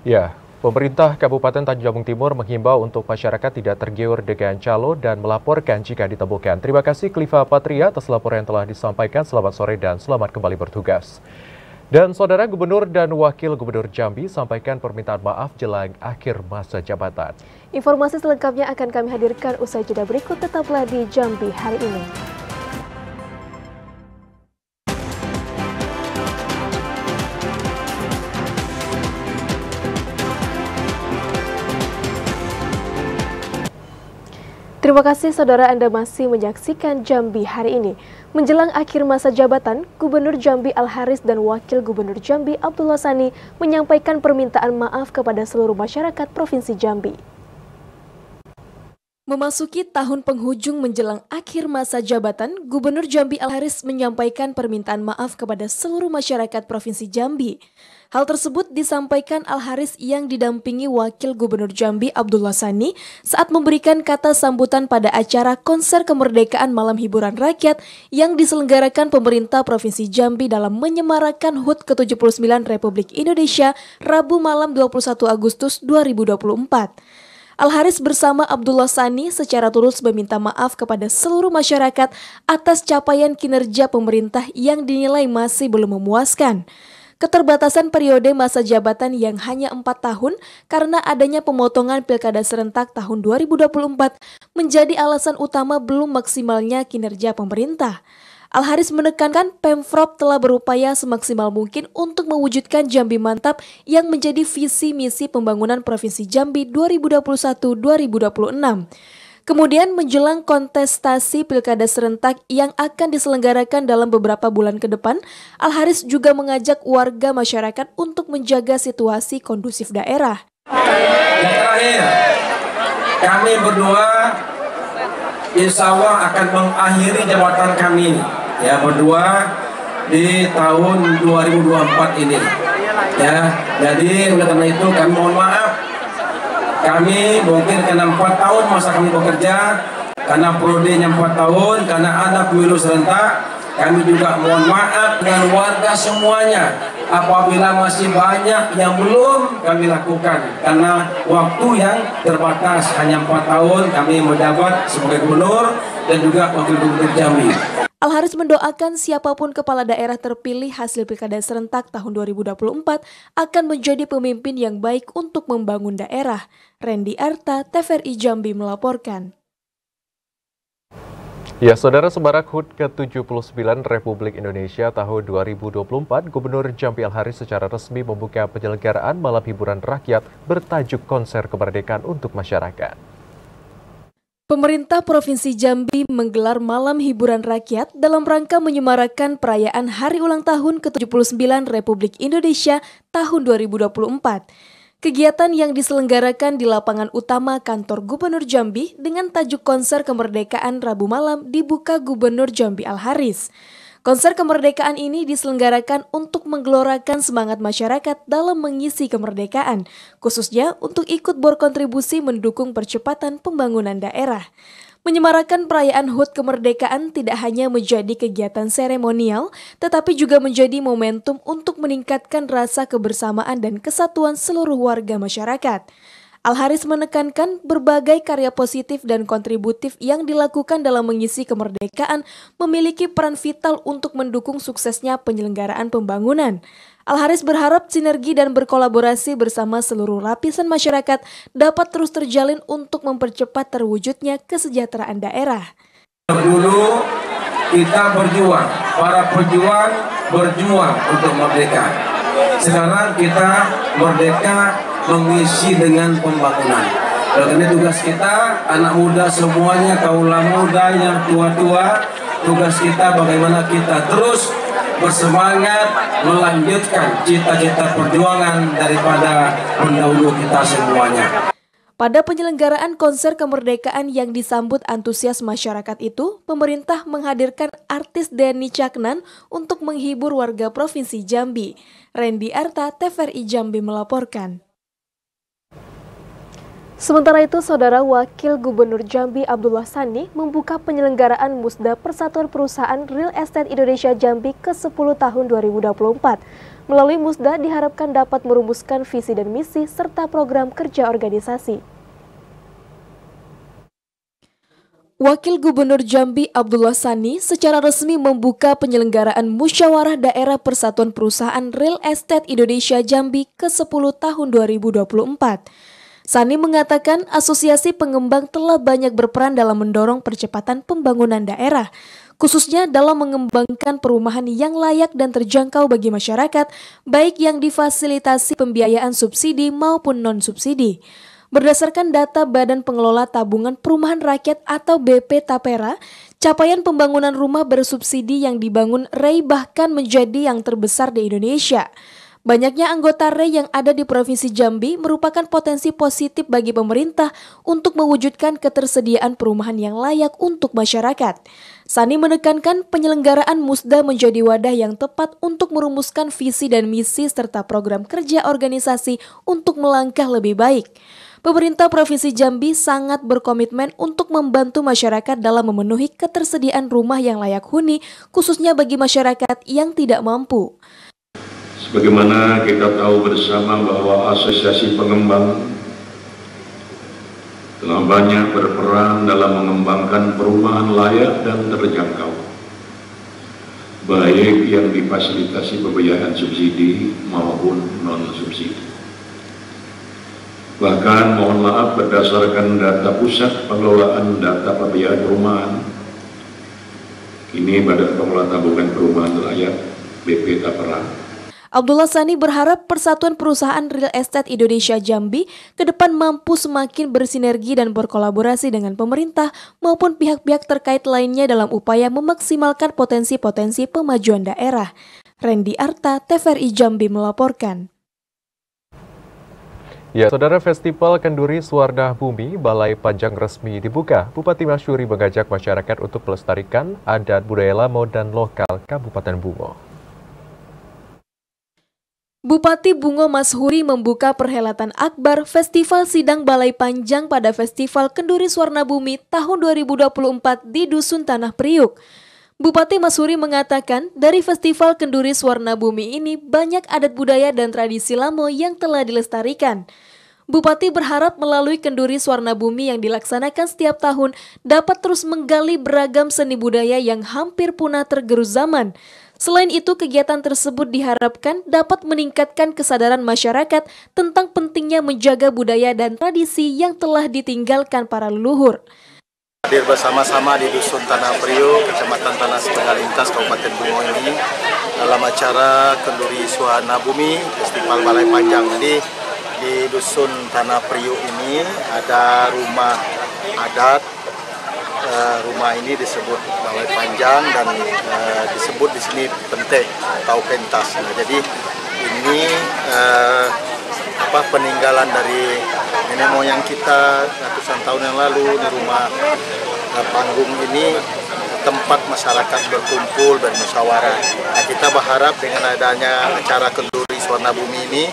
Ya, pemerintah Kabupaten Tanjung Jabung Timur menghimbau untuk masyarakat tidak tergiur dengan calo dan melaporkan jika ditemukan. Terima kasih Kliva Patria atas laporan yang telah disampaikan. Selamat sore dan selamat kembali bertugas. Dan Saudara Gubernur dan Wakil Gubernur Jambi sampaikan permintaan maaf jelang akhir masa jabatan. Informasi selengkapnya akan kami hadirkan usai jeda berikut. Tetaplah di Jambi hari ini. Terima kasih saudara Anda masih menyaksikan Jambi hari ini. Menjelang akhir masa jabatan, Gubernur Jambi Al-Haris dan Wakil Gubernur Jambi Abdullah Sani menyampaikan permintaan maaf kepada seluruh masyarakat Provinsi Jambi. Memasuki tahun penghujung menjelang akhir masa jabatan, Gubernur Jambi Al-Haris menyampaikan permintaan maaf kepada seluruh masyarakat Provinsi Jambi. Hal tersebut disampaikan Al-Haris yang didampingi Wakil Gubernur Jambi Abdullah Sani saat memberikan kata sambutan pada acara Konser Kemerdekaan Malam Hiburan Rakyat yang diselenggarakan pemerintah Provinsi Jambi dalam menyemarakan HUT ke-79 Republik Indonesia Rabu malam 21 Agustus 2024. Al-Haris bersama Abdullah Sani secara tulus meminta maaf kepada seluruh masyarakat atas capaian kinerja pemerintah yang dinilai masih belum memuaskan. Keterbatasan periode masa jabatan yang hanya 4 tahun karena adanya pemotongan pilkada serentak tahun 2024 menjadi alasan utama belum maksimalnya kinerja pemerintah. Al-Haris menekankan Pemprov telah berupaya semaksimal mungkin untuk mewujudkan Jambi Mantap yang menjadi visi misi pembangunan Provinsi Jambi 2021-2026. Kemudian menjelang kontestasi pilkada serentak yang akan diselenggarakan dalam beberapa bulan ke depan, Al-Haris juga mengajak warga masyarakat untuk menjaga situasi kondusif daerah. Yang terakhir, kami berdua insya Allah akan mengakhiri jabatan kami ya berdua di tahun 2024 ini. Ya, jadi oleh karena itu kami mohon maaf. Kami mungkin karena 4 tahun masa kami bekerja, karena periodenya 4 tahun, karena ada pemilu serentak, kami juga mohon maaf dengan warga semuanya apabila masih banyak yang belum kami lakukan karena waktu yang terbatas, hanya 4 tahun kami menjabat sebagai gubernur dan juga wakil gubernur Jambi. Al-Haris mendoakan siapapun kepala daerah terpilih hasil pilkada serentak tahun 2024 akan menjadi pemimpin yang baik untuk membangun daerah. Randy Arta, TVRI Jambi melaporkan. Ya, Saudara, semarak HUT ke-79 Republik Indonesia tahun 2024, Gubernur Jambi Al-Haris secara resmi membuka penyelenggaraan malam hiburan rakyat bertajuk Konser Kemerdekaan untuk Masyarakat. Pemerintah Provinsi Jambi menggelar malam hiburan rakyat dalam rangka menyemarakan perayaan Hari Ulang Tahun ke-79 Republik Indonesia tahun 2024. Kegiatan yang diselenggarakan di lapangan utama kantor Gubernur Jambi dengan tajuk Konser Kemerdekaan Rabu malam dibuka Gubernur Jambi Al-Haris. Konser kemerdekaan ini diselenggarakan untuk menggelorakan semangat masyarakat dalam mengisi kemerdekaan, khususnya untuk ikut berkontribusi mendukung percepatan pembangunan daerah. Menyemarakan perayaan HUT kemerdekaan tidak hanya menjadi kegiatan seremonial, tetapi juga menjadi momentum untuk meningkatkan rasa kebersamaan dan kesatuan seluruh warga masyarakat. Al-Haris menekankan berbagai karya positif dan kontributif yang dilakukan dalam mengisi kemerdekaan memiliki peran vital untuk mendukung suksesnya penyelenggaraan pembangunan. Al-Haris berharap sinergi dan berkolaborasi bersama seluruh lapisan masyarakat dapat terus terjalin untuk mempercepat terwujudnya kesejahteraan daerah. Dulu kita berjuang, para pejuang berjuang untuk merdeka. Sekarang kita merdeka mengisi dengan pembangunan. Oleh karena tugas kita, anak muda semuanya, kaula muda yang tua-tua, tugas kita bagaimana kita terus bersemangat melanjutkan cita-cita perjuangan daripada pendahulu kita semuanya. Pada penyelenggaraan konser kemerdekaan yang disambut antusias masyarakat itu, pemerintah menghadirkan artis Denny Caknan untuk menghibur warga Provinsi Jambi. Randy Arta, TVRI Jambi melaporkan. Sementara itu, Saudara Wakil Gubernur Jambi Abdullah Sani membuka penyelenggaraan Musda Persatuan Perusahaan Real Estate Indonesia Jambi ke-10 tahun 2024. Melalui Musda diharapkan dapat merumuskan visi dan misi serta program kerja organisasi. Wakil Gubernur Jambi Abdullah Sani secara resmi membuka penyelenggaraan Musyawarah Daerah Persatuan Perusahaan Real Estate Indonesia Jambi ke-10 tahun 2024. Sani mengatakan asosiasi pengembang telah banyak berperan dalam mendorong percepatan pembangunan daerah, khususnya dalam mengembangkan perumahan yang layak dan terjangkau bagi masyarakat, baik yang difasilitasi pembiayaan subsidi maupun non-subsidi. Berdasarkan data Badan Pengelola Tabungan Perumahan Rakyat atau BP Tapera, capaian pembangunan rumah bersubsidi yang dibangun REI bahkan menjadi yang terbesar di Indonesia. Banyaknya anggota REI yang ada di Provinsi Jambi merupakan potensi positif bagi pemerintah untuk mewujudkan ketersediaan perumahan yang layak untuk masyarakat. Sani menekankan penyelenggaraan Musda menjadi wadah yang tepat untuk merumuskan visi dan misi serta program kerja organisasi untuk melangkah lebih baik. Pemerintah Provinsi Jambi sangat berkomitmen untuk membantu masyarakat dalam memenuhi ketersediaan rumah yang layak huni, khususnya bagi masyarakat yang tidak mampu. Sebagaimana kita tahu bersama bahwa asosiasi pengembang telah banyak berperan dalam mengembangkan perumahan layak dan terjangkau, baik yang difasilitasi pembiayaan subsidi maupun non-subsidi. Bahkan mohon maaf berdasarkan data Pusat Pengelolaan Data Pembiayaan Perumahan, ini Badan Pengelola Tabungan Perumahan Rakyat BP Tapera. Abdullah Sani berharap Persatuan Perusahaan Real Estate Indonesia Jambi ke depan mampu semakin bersinergi dan berkolaborasi dengan pemerintah maupun pihak-pihak terkait lainnya dalam upaya memaksimalkan potensi-potensi pemajuan daerah. Randy Arta, TVRI Jambi melaporkan. Ya, Saudara, Festival Kenduri Swarna Bumi Balai Panjang resmi dibuka. Bupati Masyuri mengajak masyarakat untuk melestarikan adat budaya Lamo dan lokal Kabupaten Bungo. Bupati Bungo Masyuri membuka perhelatan akbar Festival Sidang Balai Panjang pada Festival Kenduri Swarna Bumi tahun 2024 di Dusun Tanah Priuk. Bupati Masyuri mengatakan dari Festival Kenduri Swarna Bumi ini banyak adat budaya dan tradisi Lamo yang telah dilestarikan. Bupati berharap melalui Kenduri Swarna Bumi yang dilaksanakan setiap tahun dapat terus menggali beragam seni budaya yang hampir punah tergerus zaman. Selain itu, kegiatan tersebut diharapkan dapat meningkatkan kesadaran masyarakat tentang pentingnya menjaga budaya dan tradisi yang telah ditinggalkan para leluhur. Hadir bersama-sama di Dusun Tanah Priuk, Kecamatan Tanah Setengah Lintas, Kabupaten Bungo ini dalam acara Kenduri Swarna Bumi Festival Balai Panjang. Jadi di Dusun Tanah Priuk ini ada rumah adat. Rumah ini disebut Balai Panjang dan disebut di sini pentek atau pentas. Nah, jadi ini peninggalan dari nenek moyang kita ratusan tahun yang lalu. Di rumah panggung ini tempat masyarakat berkumpul dan musyawarah. Nah, kita berharap dengan adanya acara Kenduri Swarna Bumi ini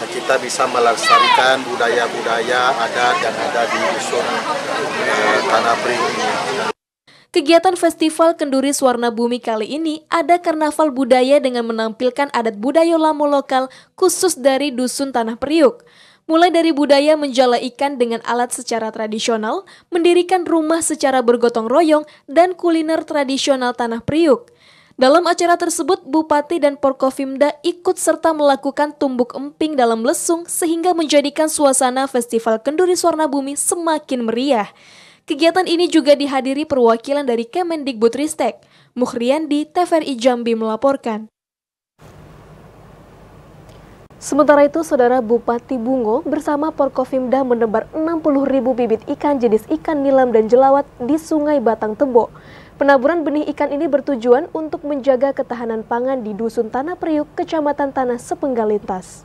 kita bisa melestarikan budaya-budaya adat yang ada di Dusun Tanah Priuk ini. Kegiatan Festival Kenduri Swarna Bumi kali ini ada karnaval budaya dengan menampilkan adat budaya Lamo lokal khusus dari Dusun Tanah Priuk. Mulai dari budaya menjala ikan dengan alat secara tradisional, mendirikan rumah secara bergotong royong, dan kuliner tradisional Tanah Priuk. Dalam acara tersebut, Bupati dan Porkofimda ikut serta melakukan tumbuk emping dalam lesung sehingga menjadikan suasana Festival Kenduri Swarna Bumi semakin meriah. Kegiatan ini juga dihadiri perwakilan dari Kemendikbudristek. Muhriandi, TVRI Jambi melaporkan. Sementara itu, Saudara, Bupati Bungo bersama Porkofimda menebar 60.000 bibit ikan jenis ikan nilam dan jelawat di Sungai Batang Tebo. Penaburan benih ikan ini bertujuan untuk menjaga ketahanan pangan di Dusun Tanah Priuk, Kecamatan Tanah Sepenggal Lintas.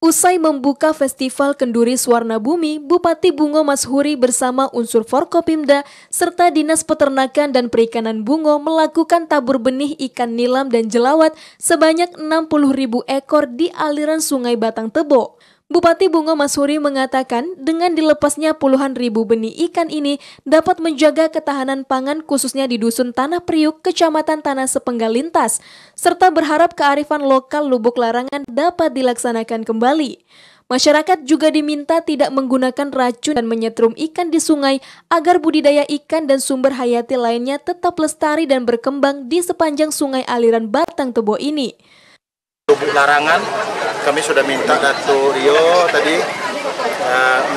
Usai membuka Festival Kenduri Swarna Bumi, Bupati Bungo Mashuri bersama unsur Forkopimda serta Dinas Peternakan dan Perikanan Bungo melakukan tabur benih ikan nilam dan jelawat sebanyak 60.000 ekor di aliran Sungai Batang Tebo. Bupati Bungo Mashuri mengatakan dengan dilepasnya puluhan ribu benih ikan ini dapat menjaga ketahanan pangan khususnya di Dusun Tanah Priuk, Kecamatan Tanah Sepenggal Lintas, serta berharap kearifan lokal Lubuk Larangan dapat dilaksanakan kembali. Masyarakat juga diminta tidak menggunakan racun dan menyetrum ikan di sungai agar budidaya ikan dan sumber hayati lainnya tetap lestari dan berkembang di sepanjang sungai aliran Batang Tebo ini. Lubuk Larangan, kami sudah minta Dato' Rio tadi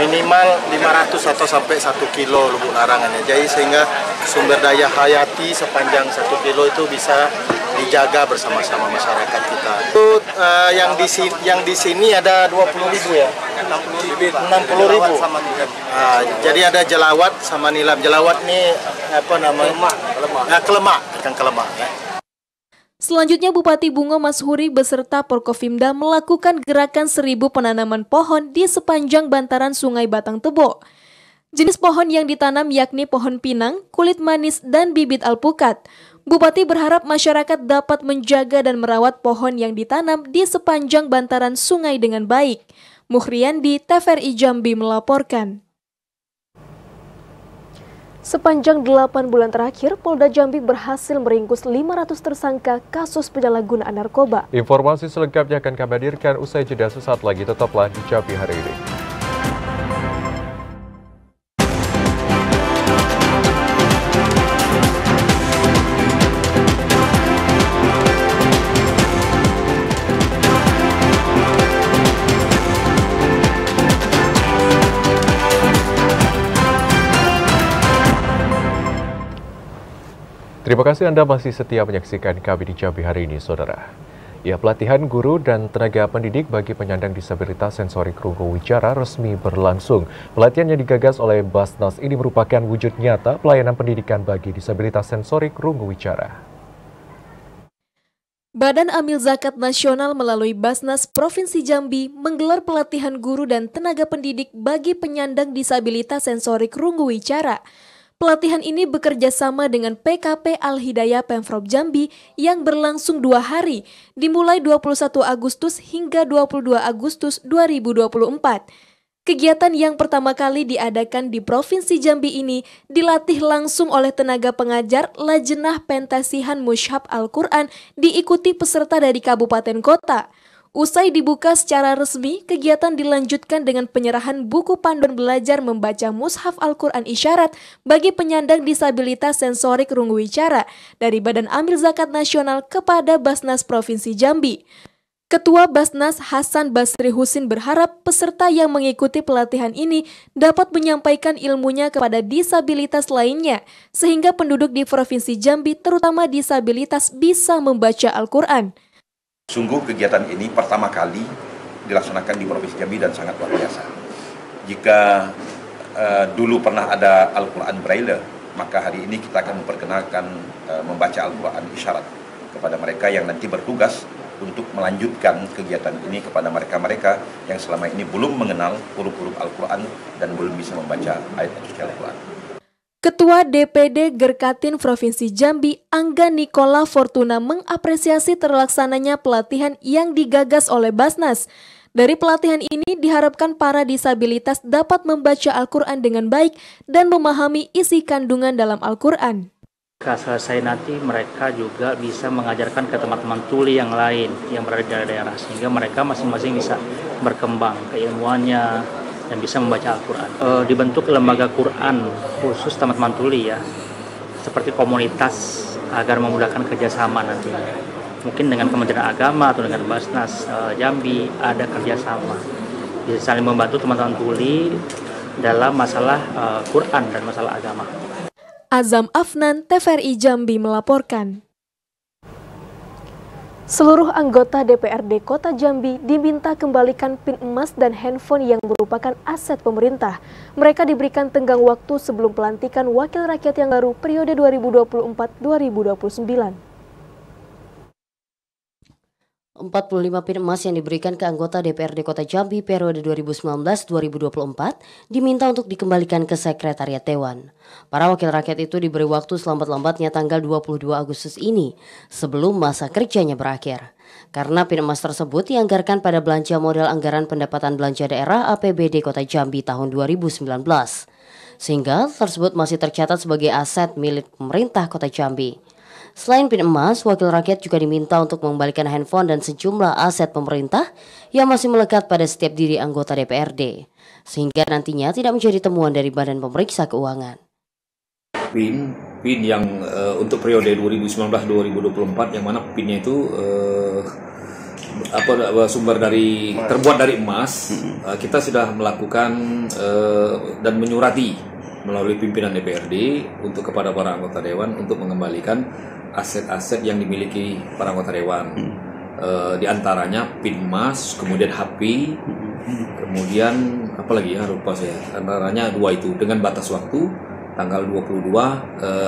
minimal 500 atau sampai 1 kilo lubuk larangan ya. Jadi sehingga sumber daya hayati sepanjang 1 kilo itu bisa dijaga bersama-sama masyarakat kita. Itu yang di sini ada 20.000 ya. 60.000. Jadi ada jelawat sama nilam. Jelawat ini apa namanya? Kelemak, ikan kelemak ya. Selanjutnya, Bupati Bungo Mashuri beserta Porkofimda melakukan gerakan 1000 penanaman pohon di sepanjang bantaran Sungai Batang Tebo. Jenis pohon yang ditanam yakni pohon pinang, kulit manis, dan bibit alpukat. Bupati berharap masyarakat dapat menjaga dan merawat pohon yang ditanam di sepanjang bantaran sungai dengan baik. Muhriandi, TVRI Jambi melaporkan. Sepanjang 8 bulan terakhir, Polda Jambi berhasil meringkus 500 tersangka kasus penyalahgunaan narkoba. Informasi selengkapnya akan kami hadirkan usai jeda sesaat lagi. Tetaplah di Jambi hari ini. Terima kasih Anda masih setia menyaksikan kami di Jambi hari ini, Saudara. Ya, pelatihan guru dan tenaga pendidik bagi penyandang disabilitas sensorik rungu wicara resmi berlangsung. Pelatihan yang digagas oleh Basnas ini merupakan wujud nyata pelayanan pendidikan bagi disabilitas sensorik rungu wicara. Badan Amil Zakat Nasional melalui Basnas Provinsi Jambi menggelar pelatihan guru dan tenaga pendidik bagi penyandang disabilitas sensorik rungu wicara. Pelatihan ini bekerja sama dengan PKP Al-Hidayah Pemprov Jambi yang berlangsung 2 hari, dimulai 21 Agustus hingga 22 Agustus 2024. Kegiatan yang pertama kali diadakan di Provinsi Jambi ini dilatih langsung oleh tenaga pengajar Lajnah Pentasihan Mushaf Al-Quran diikuti peserta dari kabupaten kota. Usai dibuka secara resmi, kegiatan dilanjutkan dengan penyerahan buku panduan belajar membaca Mushaf Al-Quran Isyarat bagi penyandang disabilitas sensorik rungu wicara dari Badan Amil Zakat Nasional kepada Basnas Provinsi Jambi. Ketua Basnas Hasan Basri Husin berharap peserta yang mengikuti pelatihan ini dapat menyampaikan ilmunya kepada disabilitas lainnya, sehingga penduduk di Provinsi Jambi terutama disabilitas bisa membaca Al-Quran. Sungguh kegiatan ini pertama kali dilaksanakan di Provinsi Jambi dan sangat luar biasa. Jika dulu pernah ada Al-Quran Braille, maka hari ini kita akan memperkenalkan membaca Al-Quran Isyarat kepada mereka yang nanti bertugas untuk melanjutkan kegiatan ini kepada mereka-mereka yang selama ini belum mengenal huruf-huruf Al-Quran dan belum bisa membaca ayat suci Al-Quran. Ketua DPD Gerkatin Provinsi Jambi, Angga Nikola Fortuna mengapresiasi terlaksananya pelatihan yang digagas oleh Basnas. Dari pelatihan ini diharapkan para disabilitas dapat membaca Al-Quran dengan baik dan memahami isi kandungan dalam Al-Quran. Jika selesai nanti mereka juga bisa mengajarkan ke teman-teman tuli yang lain yang berada di daerah-daerah sehingga mereka masing-masing bisa berkembang keilmuannya dan bisa membaca Al-Quran. Dibentuk lembaga Quran khusus teman-teman tuli ya, seperti komunitas agar memudahkan kerjasama nantinya. Mungkin dengan Kementerian Agama atau dengan Basnas Jambi ada kerjasama, bisa saling membantu teman-teman tuli dalam masalah Quran dan masalah agama. Azam Afnan, TVRI Jambi melaporkan. Seluruh anggota DPRD Kota Jambi diminta kembalikan PIN emas dan handphone yang merupakan aset pemerintah. Mereka diberikan tenggang waktu sebelum pelantikan wakil rakyat yang baru periode 2024-2029. 45 PIN emas yang diberikan ke anggota DPRD Kota Jambi periode 2019-2024 diminta untuk dikembalikan ke Sekretariat Dewan. Para wakil rakyat itu diberi waktu selambat-lambatnya tanggal 22 Agustus ini sebelum masa kerjanya berakhir. Karena PIN emas tersebut dianggarkan pada belanja modal anggaran pendapatan belanja daerah APBD Kota Jambi tahun 2019. Sehingga tersebut masih tercatat sebagai aset milik pemerintah Kota Jambi. Selain PIN emas, wakil rakyat juga diminta untuk mengembalikan handphone dan sejumlah aset pemerintah yang masih melekat pada setiap diri anggota DPRD, sehingga nantinya tidak menjadi temuan dari Badan Pemeriksa Keuangan. PIN yang untuk periode 2019-2024 yang mana PIN-nya itu terbuat dari emas, kita sudah melakukan dan menyurati melalui pimpinan DPRD untuk kepada para anggota dewan untuk mengembalikan aset-aset yang dimiliki para anggota dewan, di antaranya PIN emas, kemudian HP, kemudian apa lagi ya, lupa saya, antaranya dua itu dengan batas waktu tanggal 22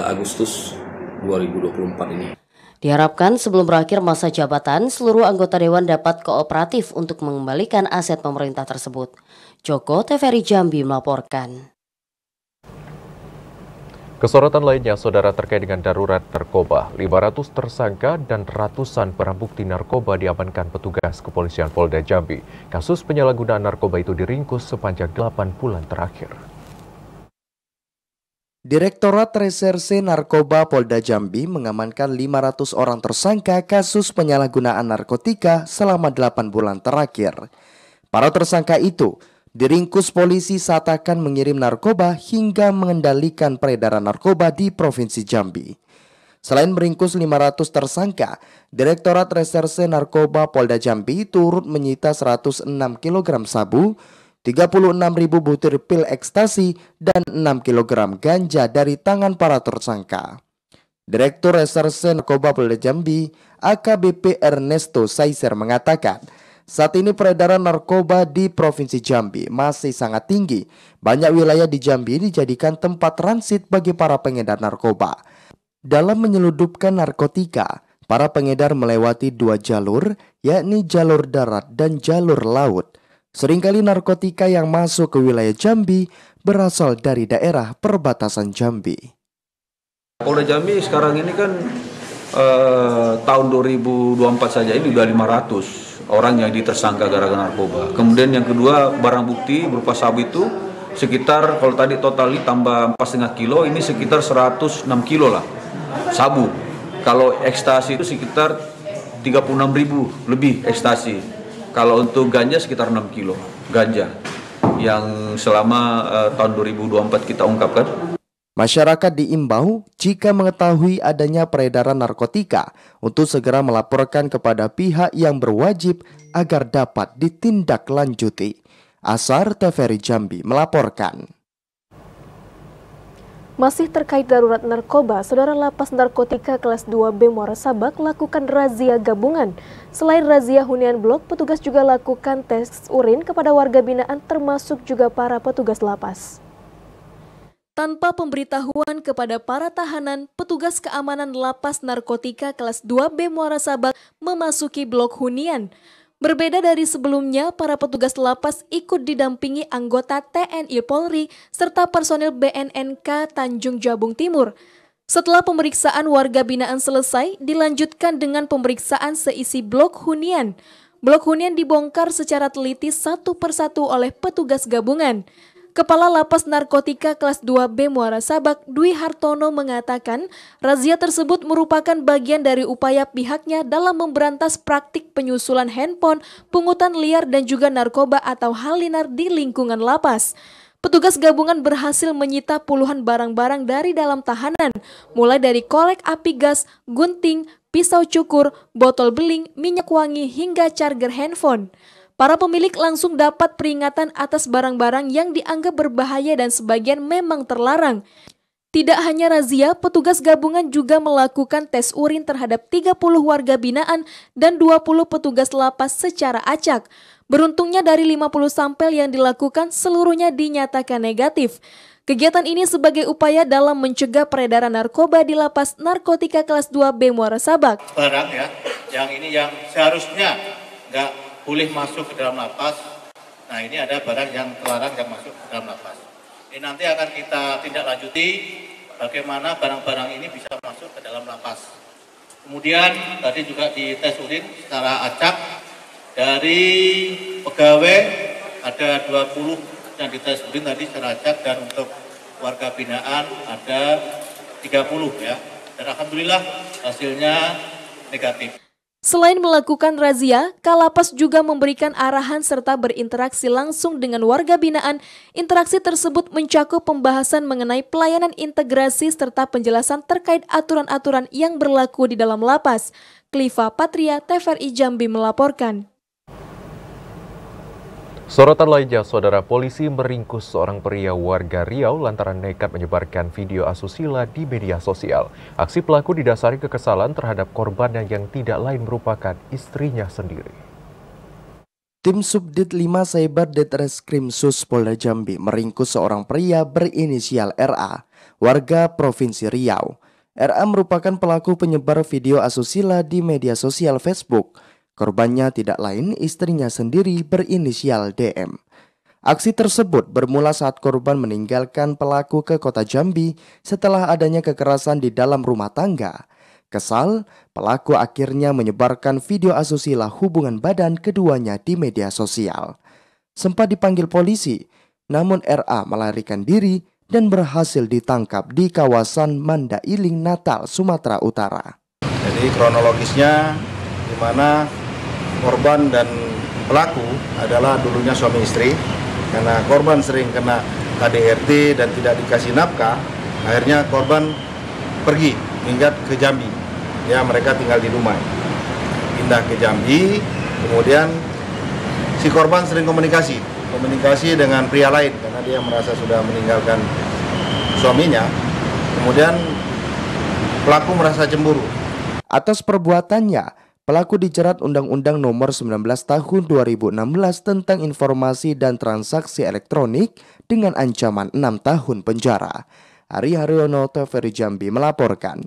Agustus 2024 ini. Diharapkan sebelum berakhir masa jabatan, seluruh anggota dewan dapat kooperatif untuk mengembalikan aset pemerintah tersebut. Joko TVRI Jambi melaporkan. Kesorotan lainnya, saudara, terkait dengan darurat narkoba, 500 tersangka dan ratusan barang bukti narkoba diamankan petugas kepolisian Polda Jambi. Kasus penyalahgunaan narkoba itu diringkus sepanjang 8 bulan terakhir. Direktorat Reserse Narkoba Polda Jambi mengamankan 500 orang tersangka kasus penyalahgunaan narkotika selama 8 bulan terakhir. Para tersangka itu diringkus polisi saat akan mengirim narkoba hingga mengendalikan peredaran narkoba di Provinsi Jambi. Selain meringkus 500 tersangka, Direktorat Reserse Narkoba Polda Jambi turut menyita 106 kg sabu, 36.000 butir pil ekstasi, dan 6 kg ganja dari tangan para tersangka. Direktur Reserse Narkoba Polda Jambi, AKBP Ernesto Saiser mengatakan, saat ini peredaran narkoba di Provinsi Jambi masih sangat tinggi. Banyak wilayah di Jambi dijadikan tempat transit bagi para pengedar narkoba. Dalam menyeludupkan narkotika, para pengedar melewati 2 jalur, yakni jalur darat dan jalur laut. Seringkali narkotika yang masuk ke wilayah Jambi berasal dari daerah perbatasan Jambi. Polda Jambi sekarang ini kan tahun 2024 saja ini sudah 500. Orang yang ditersangka gara-gara narkoba. Kemudian yang kedua, barang bukti berupa sabu itu sekitar, kalau tadi total tambah 4,5 kilo, ini sekitar 106 kilo lah sabu. Kalau ekstasi itu sekitar 36.000 lebih ekstasi. Kalau untuk ganja sekitar 6 kilo ganja yang selama tahun 2024 kita ungkapkan. Masyarakat diimbau jika mengetahui adanya peredaran narkotika untuk segera melaporkan kepada pihak yang berwajib agar dapat ditindaklanjuti. Asar TVRI Jambi melaporkan. Masih terkait darurat narkoba, Saudara Lapas Narkotika kelas 2B Muara Sabak lakukan razia gabungan. Selain razia hunian blok, petugas juga lakukan tes urin kepada warga binaan termasuk juga para petugas lapas. Tanpa pemberitahuan kepada para tahanan, petugas keamanan Lapas Narkotika kelas 2B Muara Sabak memasuki blok hunian. Berbeda dari sebelumnya, para petugas lapas ikut didampingi anggota TNI Polri serta personil BNNK Tanjung Jabung Timur. Setelah pemeriksaan warga binaan selesai, dilanjutkan dengan pemeriksaan seisi blok hunian. Blok hunian dibongkar secara teliti satu persatu oleh petugas gabungan. Kepala Lapas Narkotika kelas 2B Muara Sabak, Dwi Hartono mengatakan, razia tersebut merupakan bagian dari upaya pihaknya dalam memberantas praktik penyusulan handphone, pungutan liar dan juga narkoba atau halinar di lingkungan lapas. Petugas gabungan berhasil menyita puluhan barang-barang dari dalam tahanan, mulai dari korek api gas, gunting, pisau cukur, botol beling, minyak wangi hingga charger handphone. Para pemilik langsung dapat peringatan atas barang-barang yang dianggap berbahaya dan sebagian memang terlarang. Tidak hanya razia, petugas gabungan juga melakukan tes urin terhadap 30 warga binaan dan 20 petugas lapas secara acak. Beruntungnya dari 50 sampel yang dilakukan seluruhnya dinyatakan negatif. Kegiatan ini sebagai upaya dalam mencegah peredaran narkoba di lapas narkotika kelas 2B Muara Sabak. Barang ya, yang ini yang seharusnya nggak boleh masuk ke dalam lapas. Nah ini ada barang yang terlarang yang masuk ke dalam lapas. Ini nanti akan kita tindak lanjuti bagaimana barang-barang ini bisa masuk ke dalam lapas. Kemudian tadi juga di tes urin secara acak dari pegawai ada 20 yang dites urin tadi secara acak dan untuk warga binaan ada 30 ya. Dan alhamdulillah hasilnya negatif. Selain melakukan razia, Kalapas juga memberikan arahan serta berinteraksi langsung dengan warga binaan. Interaksi tersebut mencakup pembahasan mengenai pelayanan integrasi serta penjelasan terkait aturan-aturan yang berlaku di dalam lapas. Kliva Patria, TVRI Jambi melaporkan. Sorotan lainnya, saudara, polisi meringkus seorang pria warga Riau lantaran nekat menyebarkan video asusila di media sosial. Aksi pelaku didasari kekesalan terhadap korban yang tidak lain merupakan istrinya sendiri. Tim Subdit 5 Cyber Ditreskrim Sus Polda Jambi meringkus seorang pria berinisial RA, warga Provinsi Riau. RA merupakan pelaku penyebar video asusila di media sosial Facebook. Korbannya tidak lain istrinya sendiri berinisial DM. Aksi tersebut bermula saat korban meninggalkan pelaku ke kota Jambi setelah adanya kekerasan di dalam rumah tangga. Kesal, pelaku akhirnya menyebarkan video asusila hubungan badan keduanya di media sosial. Sempat dipanggil polisi, namun RA melarikan diri dan berhasil ditangkap di kawasan Mandailing, Natal, Sumatera Utara. Jadi kronologisnya di mana korban dan pelaku adalah dulunya suami istri. Karena korban sering kena KDRT dan tidak dikasih nafkah, akhirnya korban pergi minggat ke Jambi. Ya, mereka tinggal di rumah. Pindah ke Jambi, kemudian si korban sering komunikasi dengan pria lain karena dia merasa sudah meninggalkan suaminya. Kemudian pelaku merasa cemburu. Atas perbuatannya, pelaku dijerat Undang-Undang Nomor 19 Tahun 2016 tentang Informasi dan Transaksi Elektronik dengan ancaman 6 tahun penjara. Ari Haryono, TVRI Jambi melaporkan.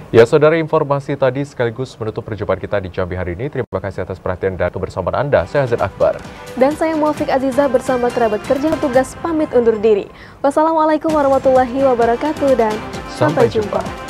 Ya, saudara, informasi tadi sekaligus menutup perjumpaan kita di Jambi hari ini. Terima kasih atas perhatian dan kebersamaan Anda. Saya Hazin Akbar. Dan saya Muafiq Aziza bersama kerabat kerja tugas pamit undur diri. Wassalamualaikum warahmatullahi wabarakatuh dan sampai jumpa.